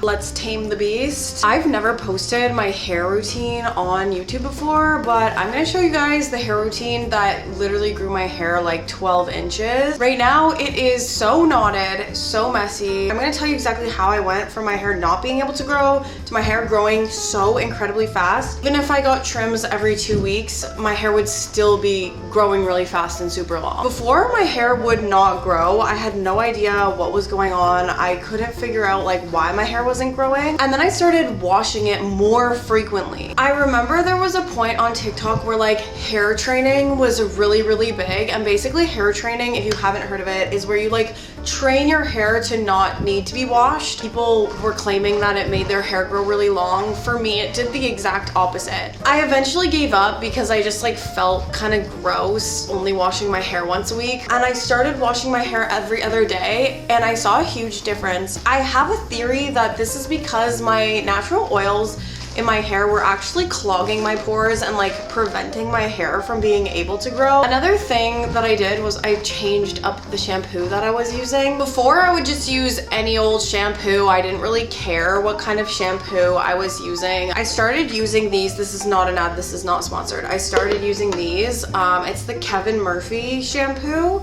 Let's tame the beast. I've never posted my hair routine on YouTube before, but I'm gonna show you guys the hair routine that literally grew my hair like 12 inches. Right now it is so knotted, so messy. I'm gonna tell you exactly how I went from my hair not being able to grow to my hair growing so incredibly fast. Even if I got trims every 2 weeks, my hair would still be growing really fast and super long. Before, my hair would not grow. I had no idea what was going on. I couldn't figure out like why my hair wasn't growing. And then I started washing it more frequently. I remember there was a point on TikTok where like hair training was really, really big. And basically hair training, if you haven't heard of it, is where you like train your hair to not need to be washed. People were claiming that it made their hair grow really long. For me, it did the exact opposite. I eventually gave up because I just like felt kind of gross only washing my hair once a week. And I started washing my hair every other day and I saw a huge difference. I have a theory that this is because my natural oils in my hair were actually clogging my pores and like preventing my hair from being able to grow. Another thing that I did was I changed up the shampoo that I was using. Before, I would just use any old shampoo. I didn't really care what kind of shampoo I was using. I started using these. This is not an ad, this is not sponsored. I started using these. It's the Kevin Murphy shampoo.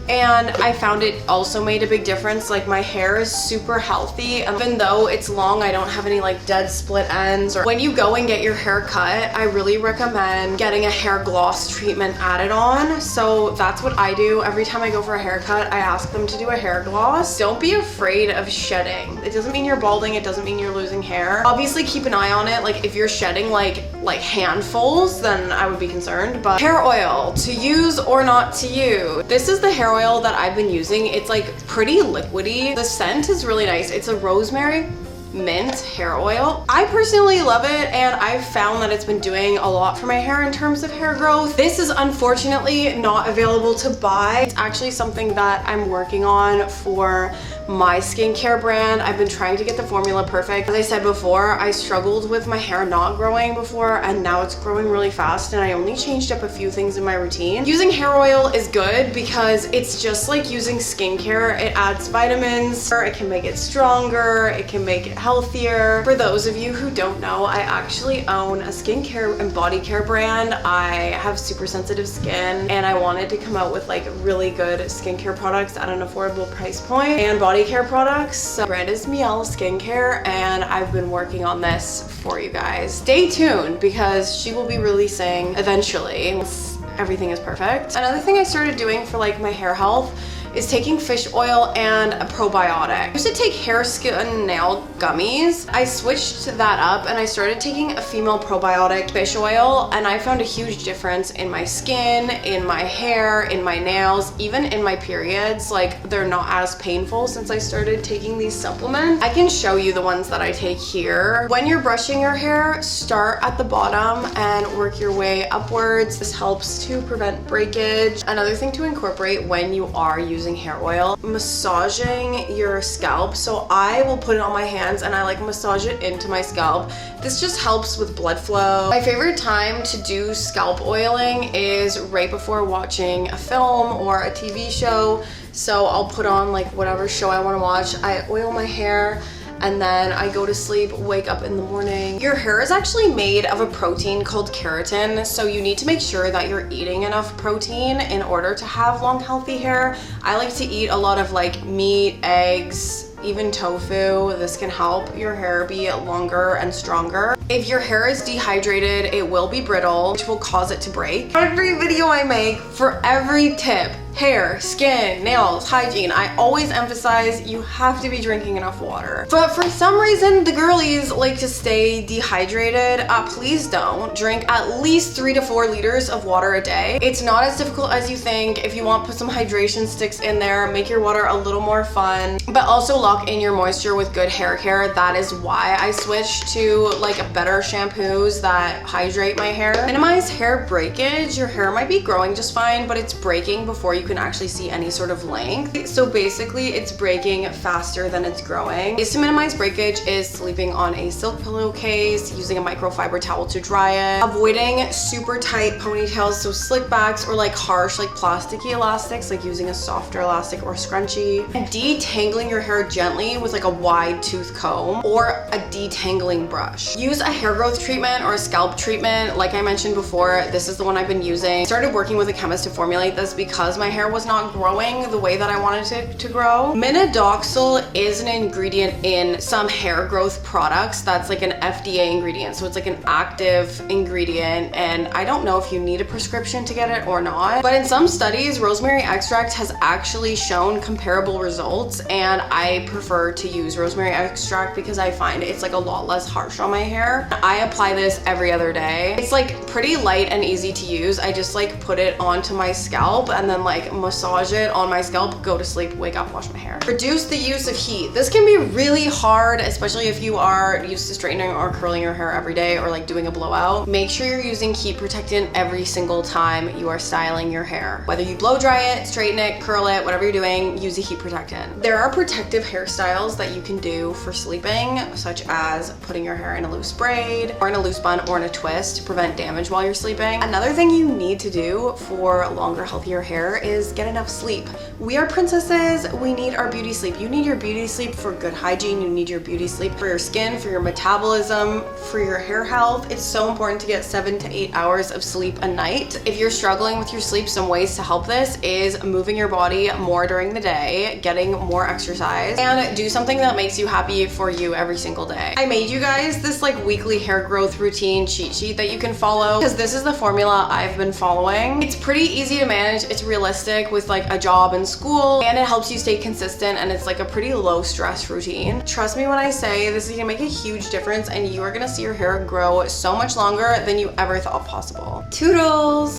And I found it also made a big difference. Like my hair is super healthy. Even though it's long, I don't have any like dead split ends. Or when you go and get your hair cut, I really recommend getting a hair gloss treatment added on. So that's what I do. Every time I go for a haircut, I ask them to do a hair gloss. Don't be afraid of shedding. It doesn't mean you're balding. It doesn't mean you're losing hair. Obviously keep an eye on it. Like if you're shedding like handfuls, then I would be concerned. But hair oil to use or not to use. This is the hair oil that I've been using. It's like pretty liquidy. The scent is really nice. It's a rosemary mint hair oil. I personally love it and I've found that it's been doing a lot for my hair in terms of hair growth. This is unfortunately not available to buy. It's actually something that I'm working on for my skincare brand. I've been trying to get the formula perfect. As I said before, I struggled with my hair not growing before and now it's growing really fast and I only changed up a few things in my routine. Using hair oil is good because it's just like using skincare. It adds vitamins, it can make it stronger, it can make it healthier. For those of you who don't know, I actually own a skincare and body care brand. I have super sensitive skin and I wanted to come out with like really good skincare products at an affordable price point and body care products. The brand is Mielle Skincare and I've been working on this for you guys. Stay tuned because she will be releasing eventually once everything is perfect. Another thing I started doing for like my hair health is taking fish oil and a probiotic. I used to take hair, skin, nail gummies. I switched that up and I started taking a female probiotic fish oil and I found a huge difference in my skin, in my hair, in my nails, even in my periods. Like they're not as painful since I started taking these supplements. I can show you the ones that I take here. When you're brushing your hair, start at the bottom and work your way upwards. This helps to prevent breakage. Another thing to incorporate when you are using hair oil, massaging your scalp. So I will put it on my hands and I like massage it into my scalp. This just helps with blood flow. My favorite time to do scalp oiling is right before watching a film or a TV show. So I'll put on like whatever show I want to watch. I oil my hair and then I go to sleep, wake up in the morning. Your hair is actually made of a protein called keratin, so you need to make sure that you're eating enough protein in order to have long, healthy hair. I like to eat a lot of like meat, eggs, even tofu. This can help your hair be longer and stronger. If your hair is dehydrated, it will be brittle, which will cause it to break. Every video I make, for every tip, hair, skin, nails, hygiene, I always emphasize you have to be drinking enough water. But for some reason, the girlies like to stay dehydrated. Please don't. Drink at least 3 to 4 liters of water a day. It's not as difficult as you think. If you want, put some hydration sticks in there, make your water a little more fun, but also lock in your moisture with good hair care. That is why I switched to like a better shampoos that hydrate my hair. Minimize hair breakage. Your hair might be growing just fine, but it's breaking before you can actually see any sort of length. So basically it's breaking faster than it's growing. Ways to minimize breakage is sleeping on a silk pillowcase, using a microfiber towel to dry it, avoiding super tight ponytails, so slick backs, or like harsh like plasticky elastics, like using a softer elastic or scrunchie, and detangling your hair gently with like a wide tooth comb or a detangling brush. Use a hair growth treatment or a scalp treatment. Like I mentioned before, this is the one I've been using. I started working with a chemist to formulate this because my hair was not growing the way that I wanted it to grow. Minoxidil is an ingredient in some hair growth products that's like an FDA ingredient, so it's like an active ingredient, and I don't know if you need a prescription to get it or not, but in some studies rosemary extract has actually shown comparable results, and I prefer to use rosemary extract because I find it's like a lot less harsh on my hair. I apply this every other day. It's like pretty light and easy to use. I just like put it onto my scalp and then like massage it on my scalp, go to sleep, wake up, wash my hair. Reduce the use of heat. This can be really hard, especially if you are used to straightening or curling your hair every day or like doing a blowout. Make sure you're using heat protectant every single time you are styling your hair. Whether you blow dry it, straighten it, curl it, whatever you're doing, use a heat protectant. There are protective hairstyles that you can do for sleeping, such as putting your hair in a loose braid or in a loose bun or in a twist to prevent damage while you're sleeping. Another thing you need to do for longer, healthier hair is get enough sleep. We are princesses. We need our beauty sleep. You need your beauty sleep for good hygiene. You need your beauty sleep for your skin, for your metabolism, for your hair health. It's so important to get 7 to 8 hours of sleep a night. If you're struggling with your sleep, some ways to help this is moving your body more during the day, getting more exercise, and do something that makes you happy for you every single day. I made you guys this like weekly hair growth routine cheat sheet that you can follow because this is the formula I've been following. It's pretty easy to manage. It's realistic with like a job and school, and it helps you stay consistent, and it's like a pretty low stress routine. Trust me when I say this is gonna make a huge difference, and you are gonna see your hair grow so much longer than you ever thought possible. Toodles!